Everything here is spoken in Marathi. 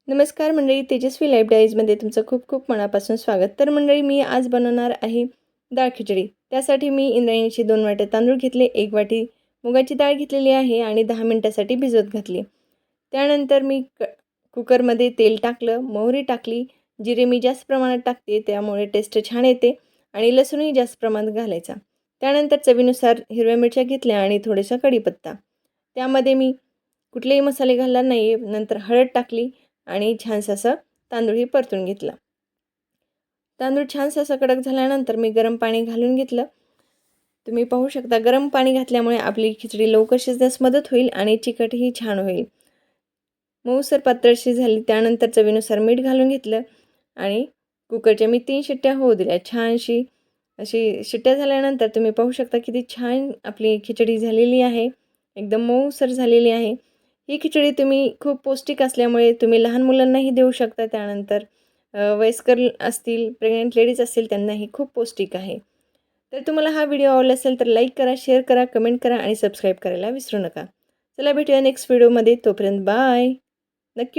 नमस्कार मंडळी, तेजस्वी लाईफ डायरीजमध्ये तुमचं खूप खूप मनापासून स्वागत. तर मंडळी, मी आज बनवणार आहे डाळ खिचडी. त्यासाठी मी इंद्रायणीचे 2 वाट्या तांदूळ घेतले, 1 वाटी मुगाची डाळ घेतलेली आहे आणि 10 मिनिटासाठी भिजवत घातली. त्यानंतर मी कुकरमध्ये तेल टाकलं, मोहरी टाकली, जिरे मी जास्त प्रमाणात टाकते त्यामुळे टेस्ट छान येते आणि लसूणही जास्त प्रमाणात घालायचा. त्यानंतर चवीनुसार हिरव्या मिरच्या घेतल्या आणि थोडासा कढीपत्ता. त्यामध्ये मी कुठलेही मसाले घालणार नाही आहे. नंतर हळद टाकली आणि छानसा असा तांदूळही परतून घेतला. तांदूळ छानसा असा कडक झाल्यानंतर मी गरम पाणी घालून घेतलं. तुम्ही पाहू शकता गरम पाणी घातल्यामुळे आपली खिचडी लवकर शिजण्यास मदत होईल आणि चिकटही छान होईल. मऊसर पातळशी झाली त्यानंतर चवीनुसार मीठ घालून घेतलं आणि कुकरच्या मी 3 शिट्ट्या होऊ दिल्या. छानशी अशी शिट्ट्या झाल्यानंतर तुम्ही पाहू शकता किती छान आपली खिचडी झालेली आहे. एकदम मऊसर झालेली आहे. ही खिचडी तुम्ही खूप पौष्टिक असल्यामुळे तुम्ही लहान मुलांनाही देऊ शकता. त्यानंतर वयस्कर असतील, प्रेग्नंट लेडीज असतील त्यांनाही खूप पौष्टिक आहे. तर तुम्हाला हा व्हिडिओ आवडला असेल तर लाईक करा, शेअर करा, कमेंट करा आणि सबस्क्राईब करायला विसरू नका. चला भेटूया नेक्स्ट व्हिडिओमध्ये. तोपर्यंत बाय. नक्की